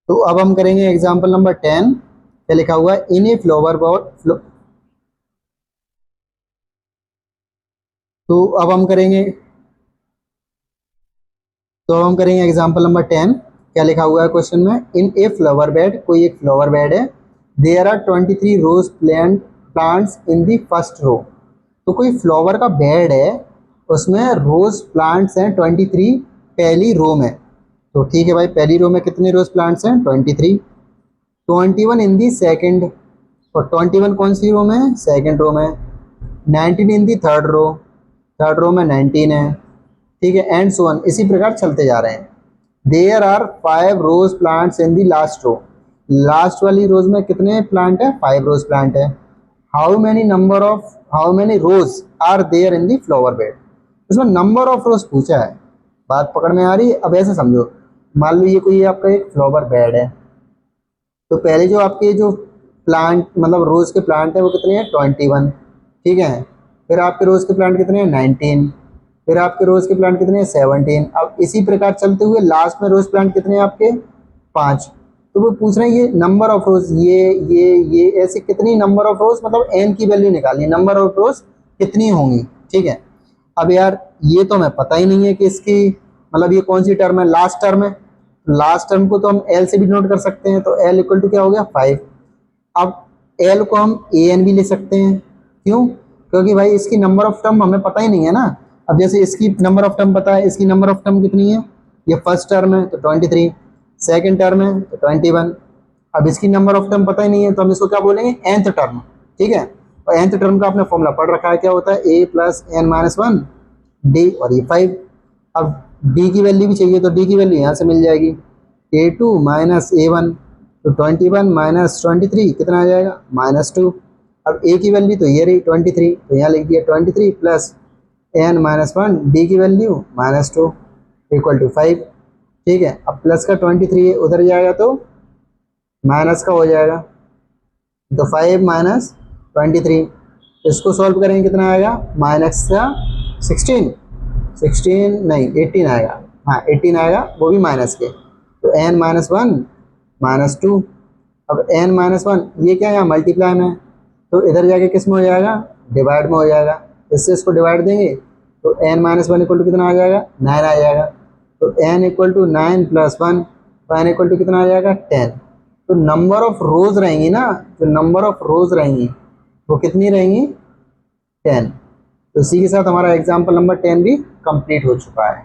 तो अब हम करेंगे एग्जाम्पल नंबर 10। क्या लिखा हुआ है, इन ए फ्लावर पॉट। तो अब हम करेंगे एग्जाम्पल नंबर 10। क्या लिखा हुआ है क्वेश्चन में, इन ए फ्लावर बेड, कोई एक फ्लावर बेड है, there are 23 rose plants in the first row. तो कोई फ्लावर का बेड है, उसमें रोज प्लांट्स हैं 23 पहली रो में। तो ठीक है भाई, पहली रो में कितने रोज प्लांट्स हैं, 23। 21 इन दी सेकेंड, और 21 कौन सी रो में है, सेकेंड रो में। 19 इन दी थर्ड रो, थर्ड रो में 19 है। ठीक है, एंड सो ऑन, इसी प्रकार चलते जा रहे हैं। There are 5 rose plants in the last row. Last वाली रोज में कितने प्लांट है, 5 रोज प्लांट है। How many rose are there in the flower bed. इसमें नंबर ऑफ रोज पूछा है। बात पकड़ में आ रही है? अब ऐसे समझो, मान लो ये कोई आपका एक फ्लावर बेड है, तो पहले जो आपके जो प्लांट मतलब रोज के प्लांट है वो कितने हैं, 21। ठीक है, फिर आपके रोज के प्लांट कितने हैं, 19। फिर आपके रोज के प्लांट कितने हैं, 17। अब इसी प्रकार चलते हुए लास्ट में रोज प्लांट कितने हैं आपके, 5। तो वो पूछ रहे हैं ये नंबर ऑफ रोज, ये ऐसे कितनी नंबर ऑफ रोज, मतलब एन की वैल्यू निकालनी, नंबर ऑफ रोज कितनी होंगी। ठीक है, अब यार ये तो हमें पता ही नहीं है कि इसकी मतलब ये कौन सी टर्म है, लास्ट टर्म है। लास्ट टर्म को तो हम एल से भी नोट कर सकते हैं, तो एल इक्वल टू क्या हो गया, 5। अब एल को हम ए एन भी ले सकते हैं, क्यों, क्योंकि भाई इसकी नंबर ऑफ टर्म हमें पता ही नहीं है ना। अब जैसे इसकी नंबर ऑफ टर्म पता है, इसकी नंबर ऑफ टर्म कितनी है, ये फर्स्ट टर्म है तो 23, सेकेंड टर्म है तो 21। अब इसकी नंबर ऑफ टर्म पता ही नहीं है, तो हम इसको क्या बोलेंगे, nth टर्म। ठीक है, और nth टर्म का आपने फॉर्मूला पढ़ रखा है, क्या होता है, a plus n minus one d, और ये 5। अब d की वैल्यू भी चाहिए, तो d की वैल्यू यहाँ से मिल जाएगी, a2 माइनस a1। तो 21 माइनस 23 कितना आ जाएगा, -2। अब a की वैल्यू तो ये रही 23, तो यहाँ लिख दिया 23 plus n minus one, d की वैल्यू -2 इक्वल टू 5। ठीक है, अब प्लस का 23 उधर जाएगा तो माइनस का हो जाएगा, तो 5 माइनस 23। इसको सॉल्व करेंगे कितना आएगा, माइनस का 16, 16 नहीं 18 आएगा, हाँ 18 आएगा, वो भी माइनस के। तो n minus one minus two. अब n माइनस वन ये क्या है, मल्टीप्लाई में, तो इधर जाके किस में हो जाएगा, डिवाइड में हो जाएगा। इससे इसको डिवाइड देंगे तो n minus one equal to कितना आ जाएगा, 9 आ जाएगा। तो n equal to 9 plus one, तो n इक्वल टू कितना आ जाएगा, 10। तो नंबर ऑफ रोज रहेंगी ना, जो नंबर ऑफ रोज रहेंगी वो कितनी रहेंगी, 10। तो इसी के साथ हमारा एग्जाम्पल नंबर 10 भी कंप्लीट हो चुका है।